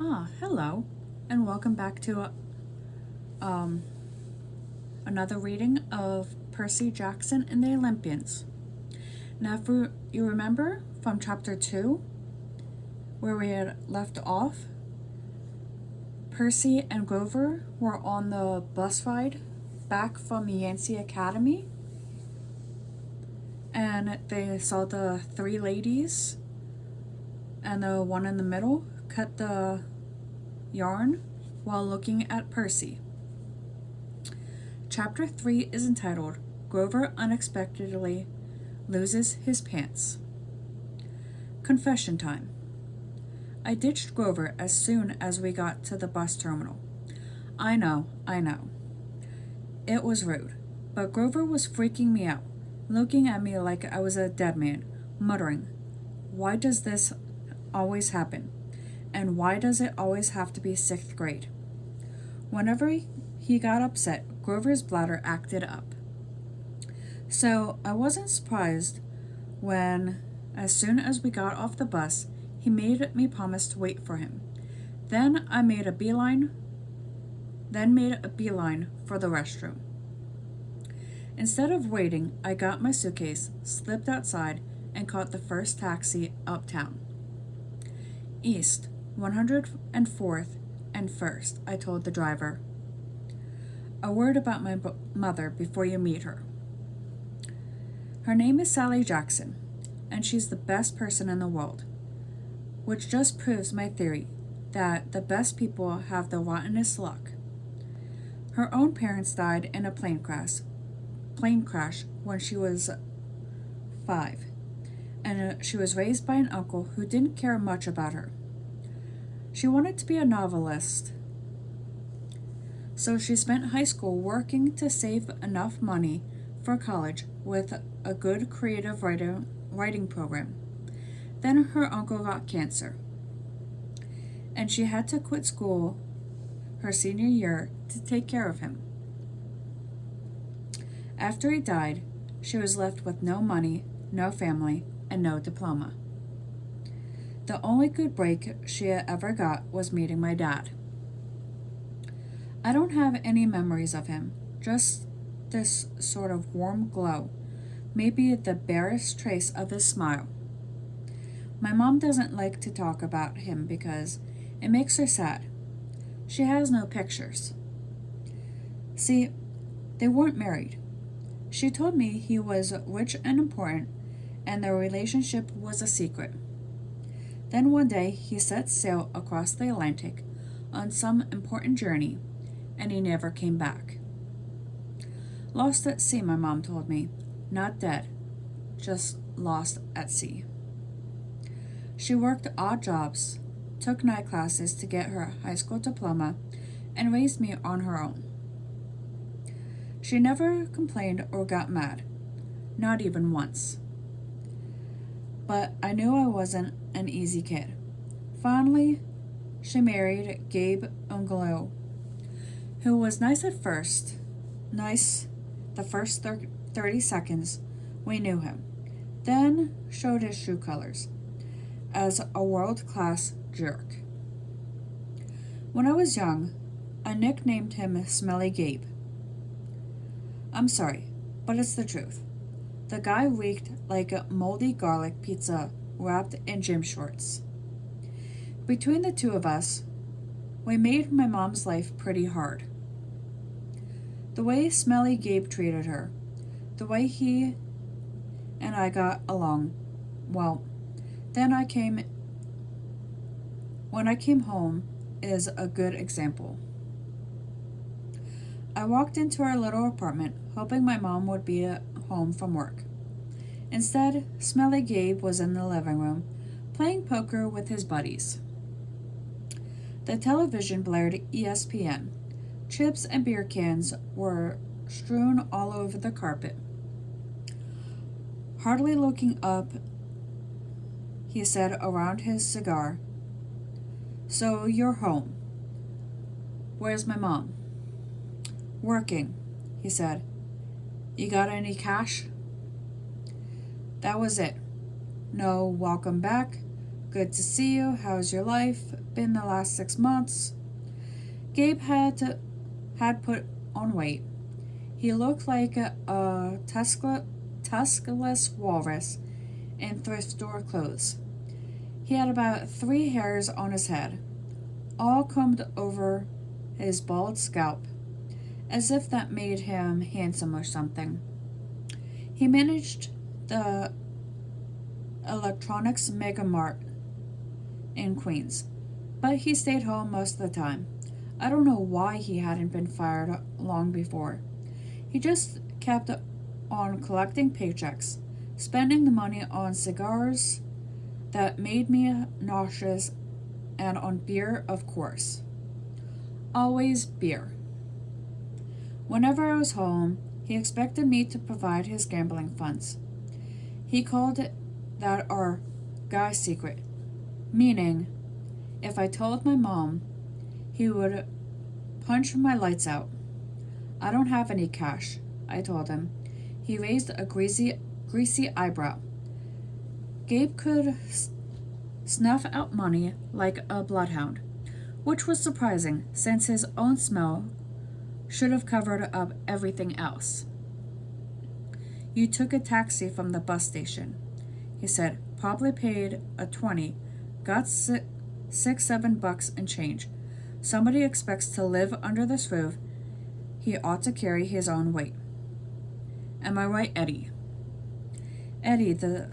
Hello, and welcome back to um, another reading of Percy Jackson and the Olympians. Now, if you remember from chapter 2, where we had left off, Percy and Grover were on the bus ride back from Yancey Academy, and they saw the three ladies, and the one in the middle cut the yarn while looking at Percy. Chapter 3 is entitled Grover Unexpectedly Loses His Pants. Confession time. I ditched Grover as soon as we got to the bus terminal. I know. It was rude, but Grover was freaking me out, looking at me like I was a dead man, muttering, "Why does this always happen? And why does it always have to be 6th grade?" Whenever he got upset, Grover's bladder acted up. So I wasn't surprised when, as soon as we got off the bus, he made me promise to wait for him. Then made a beeline for the restroom. Instead of waiting, I got my suitcase, slipped outside, and caught the first taxi uptown. East, 104th and 1st, I told the driver. A word about my mother before you meet her. Her name is Sally Jackson, and she's the best person in the world, which just proves my theory that the best people have the rottenest luck. Her own parents died in a plane crash when she was 5, and she was raised by an uncle who didn't care much about her. She wanted to be a novelist, so she spent high school working to save enough money for college with a good creative writing program. Then her uncle got cancer, and she had to quit school her senior year to take care of him. After he died, she was left with no money, no family, and no diploma. The only good break she ever got was meeting my dad. I don't have any memories of him, just this sort of warm glow, maybe the barest trace of his smile. My mom doesn't like to talk about him because it makes her sad. She has no pictures. See, they weren't married. She told me he was rich and important, and their relationship was a secret. Then one day he set sail across the Atlantic on some important journey, and he never came back. Lost at sea, my mom told me. Not dead, just lost at sea. She worked odd jobs, took night classes to get her high school diploma, and raised me on her own. She never complained or got mad, not even once. But I knew I wasn't an easy kid. Finally, she married Gabe Ungalo, who was nice the first 30 seconds we knew him, then showed his true colors as a world-class jerk. When I was young, I nicknamed him Smelly Gabe. I'm sorry, but it's the truth. The guy reeked like a moldy garlic pizza wrapped in gym shorts. Between the two of us, we made my mom's life pretty hard. The way Smelly Gabe treated her, the way he and I got along, well, when I came home is a good example. I walked into our little apartment hoping my mom would be at home from work. Instead, Smelly Gabe was in the living room, playing poker with his buddies. The television blared ESPN. Chips and beer cans were strewn all over the carpet. Hardly looking up, he said around his cigar, "So you're home. Where's my mom?" "Working," he said. "You got any cash?" That was it. No welcome back, good to see you, how's your life, been the last 6 months. Gabe had put on weight. He looked like a tuskless walrus in thrift store clothes. He had about 3 hairs on his head, all combed over his bald scalp, as if that made him handsome or something. He managed the electronics mega mart in Queens, but he stayed home most of the time. I don't know why he hadn't been fired long before. He just kept on collecting paychecks, spending the money on cigars that made me nauseous and on beer, of course. Always beer. Whenever I was home, he expected me to provide his gambling funds. He called that our guy secret, meaning if I told my mom, he would punch my lights out. I don't have any cash, I told him. He raised a greasy eyebrow. Gabe could snuff out money like a bloodhound, which was surprising since his own smell should have covered up everything else. You took a taxi from the bus station, he said. Probably paid a 20, got $6-7 and change. Somebody expects to live under this roof. He ought to carry his own weight. Am I right, Eddie? Eddie, the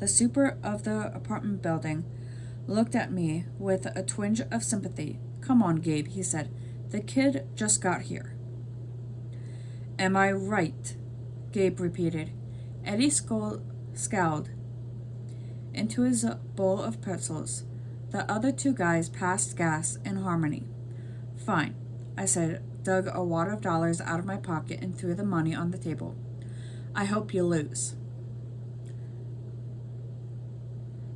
super of the apartment building, looked at me with a twinge of sympathy. Come on, Gabe, he said. The kid just got here. Am I right? Gabe repeated. Eddie scowled into his bowl of pretzels. The other 2 guys passed gas in harmony. Fine, I said, dug a wad of dollars out of my pocket and threw the money on the table. I hope you lose.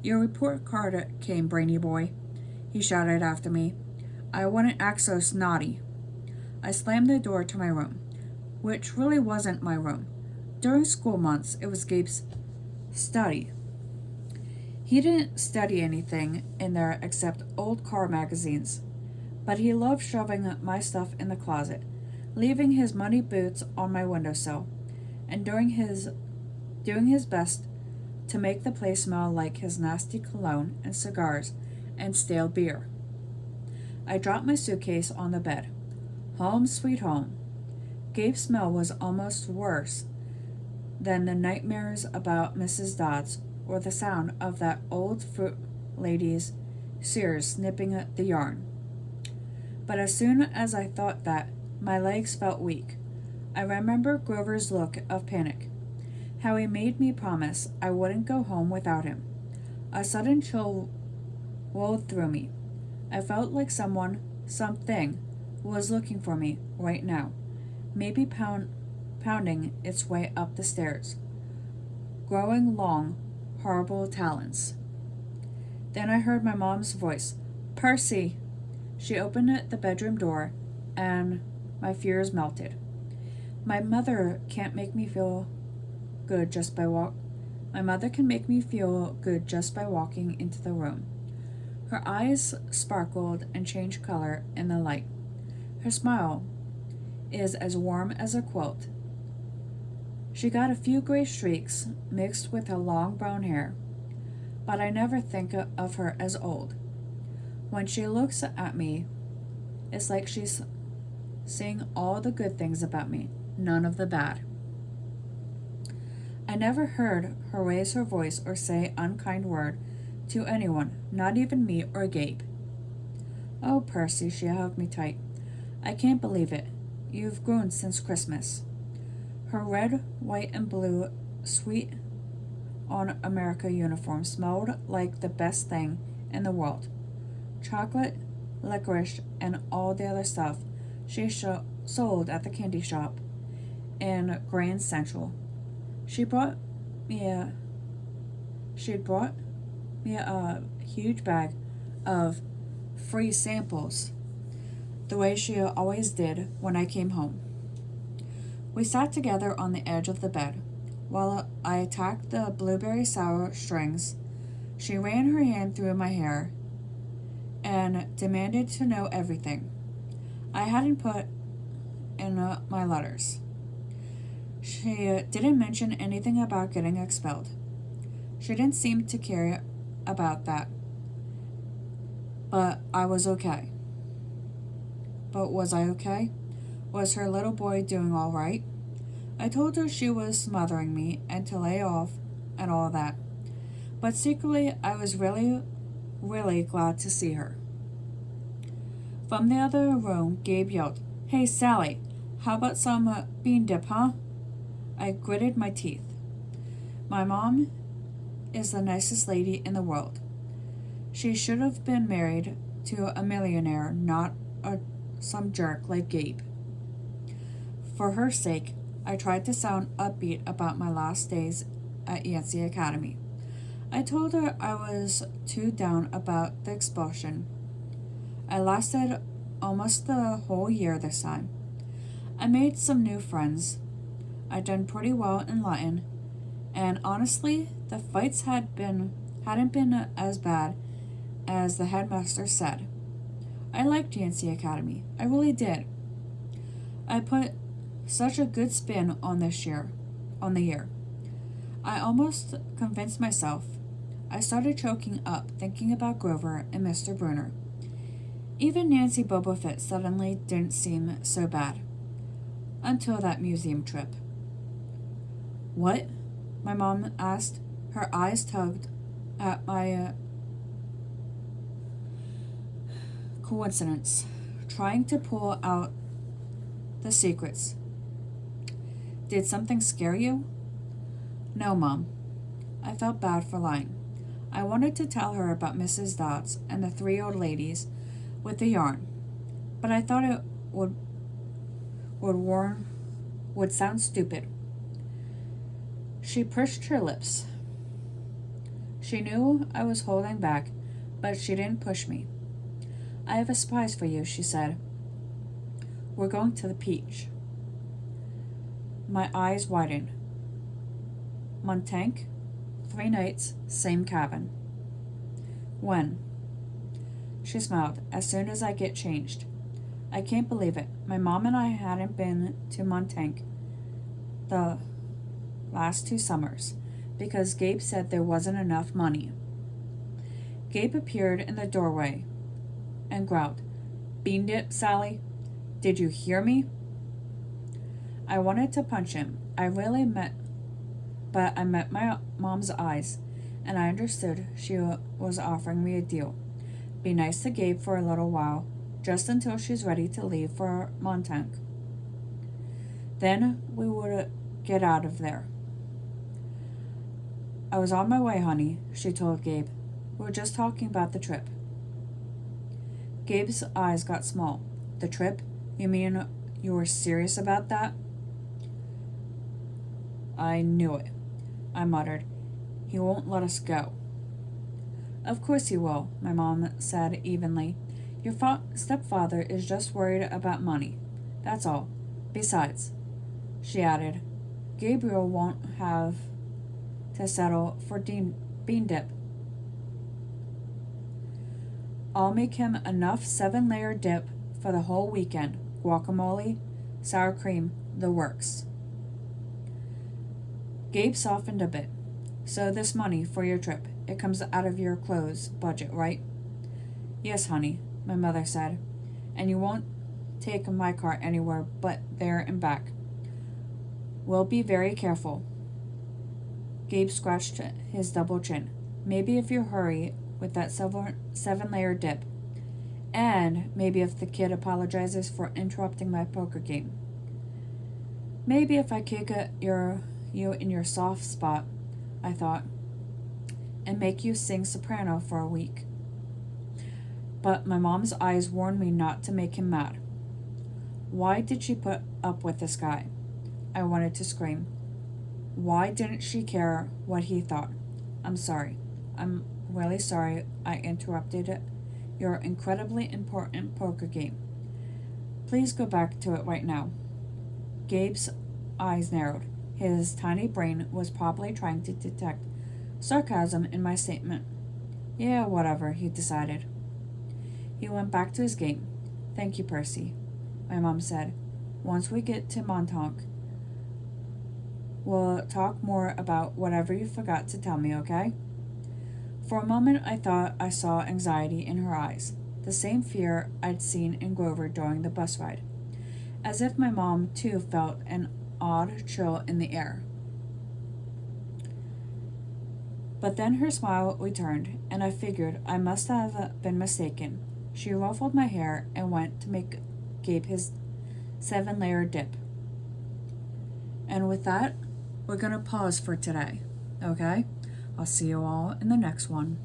Your report card came, brainy boy, he shouted after me. I wouldn't act so snotty. I slammed the door to my room, which really wasn't my room. During school months, it was Gabe's study. He didn't study anything in there except old car magazines, but he loved shoving my stuff in the closet, leaving his muddy boots on my windowsill, and doing his best to make the place smell like his nasty cologne and cigars and stale beer. I dropped my suitcase on the bed. Home sweet home. Gabe's smell was almost worse than the nightmares about Mrs. Dodds or the sound of that old fruit lady's shears snipping at the yarn. But as soon as I thought that, my legs felt weak. I remember Grover's look of panic, how he made me promise I wouldn't go home without him. A sudden chill rolled through me. I felt like something, was looking for me right now, maybe pounding its way up the stairs, growing long, horrible talons. Then I heard my mom's voice. Percy! She opened the bedroom door, and my fears melted. My mother can't make me feel good just by My mother can make me feel good just by walking into the room. Her eyes sparkled and changed color in the light. Her smile is as warm as a quilt. She got a few gray streaks mixed with her long brown hair, but I never think of her as old. When she looks at me, it's like she's seeing all the good things about me, none of the bad. I never heard her raise her voice or say an unkind word to anyone, not even me or Gabe. Oh, Percy, she hugged me tight. I can't believe it. You've grown since Christmas. Her red, white, and blue Sweet on America uniform smelled like the best thing in the world. Chocolate, licorice, and all the other stuff she sold at the candy shop in Grand Central. She'd brought me a huge bag of free samples, the way she always did when I came home. We sat together on the edge of the bed. While I attacked the blueberry sour strings, she ran her hand through my hair and demanded to know everything I hadn't put in my letters. She didn't mention anything about getting expelled. She didn't seem to care about that. But I was okay. But was I okay? Was her little boy doing all right? I told her she was smothering me and to lay off and all that. But secretly, I was really, really glad to see her. From the other room, Gabe yelled, "Hey, Sally, how about some bean dip, huh?" I gritted my teeth. My mom is the nicest lady in the world. She should have been married to a millionaire, not some jerk like Gabe. For her sake, I tried to sound upbeat about my last days at Yancey Academy. I told her I was too down about the expulsion. I lasted almost the whole year this time. I made some new friends. I'd done pretty well in Latin, and honestly, the fights hadn't been as bad as the headmaster said. I liked Yancey Academy. I really did. I put such a good spin on the year. I almost convinced myself. I started choking up thinking about Grover and Mr. Bruner. Even Nancy Boba Fett suddenly didn't seem so bad. Until that museum trip. What? My mom asked. Her eyes tugged at my coincidence, trying to pull out the secrets. Did something scare you? No, Mom. I felt bad for lying. I wanted to tell her about Mrs. Dodds and the 3 old ladies with the yarn, but I thought it would sound stupid. She pushed her lips. She knew I was holding back, but she didn't push me. I have a surprise for you, she said. We're going to the Peach. My eyes widened. Montank, 3 nights, same cabin. When? She smiled. As soon as I get changed. I can't believe it. My mom and I hadn't been to Montank the last 2 summers because Gabe said there wasn't enough money. Gabe appeared in the doorway and growled, "Bean dip, Sally? Did you hear me?" I wanted to punch him. But I met my mom's eyes, and I understood she was offering me a deal. Be nice to Gabe for a little while, just until she's ready to leave for Montank. Then we would get out of there. I was on my way, honey, she told Gabe. We were just talking about the trip. Gabe's eyes got small. The trip? You mean you were serious about that? I knew it, I muttered. He won't let us go. Of course he will, my mom said evenly. Your stepfather is just worried about money. That's all. Besides, she added, Gabriel won't have to settle for bean dip. I'll make him enough 7-layer dip for the whole weekend. Guacamole, sour cream, the works. Gabe softened a bit. So this money for your trip, it comes out of your clothes budget, right? Yes, honey, my mother said. And you won't take my car anywhere but there and back. We'll be very careful. Gabe scratched his double chin. Maybe if you hurry with that 7-layer dip. And maybe if the kid apologizes for interrupting my poker game. Maybe if I kick you in your soft spot, I thought, and make you sing soprano for a week. But my mom's eyes warned me not to make him mad. Why did she put up with this guy? I wanted to scream. Why didn't she care what he thought? I'm sorry. I'm really sorry I interrupted your incredibly important poker game. Please go back to it right now. Gabe's eyes narrowed. His tiny brain was probably trying to detect sarcasm in my statement. Yeah, whatever, he decided. He went back to his game. Thank you, Percy, my mom said. Once we get to Montauk, we'll talk more about whatever you forgot to tell me, okay? For a moment, I thought I saw anxiety in her eyes, the same fear I'd seen in Grover during the bus ride, as if my mom, too, felt an odd chill in the air. But then her smile returned, and I figured I must have been mistaken. She ruffled my hair and went to make Gabe his 7-layer dip. And with that, we're going to pause for today, okay? I'll see you all in the next one.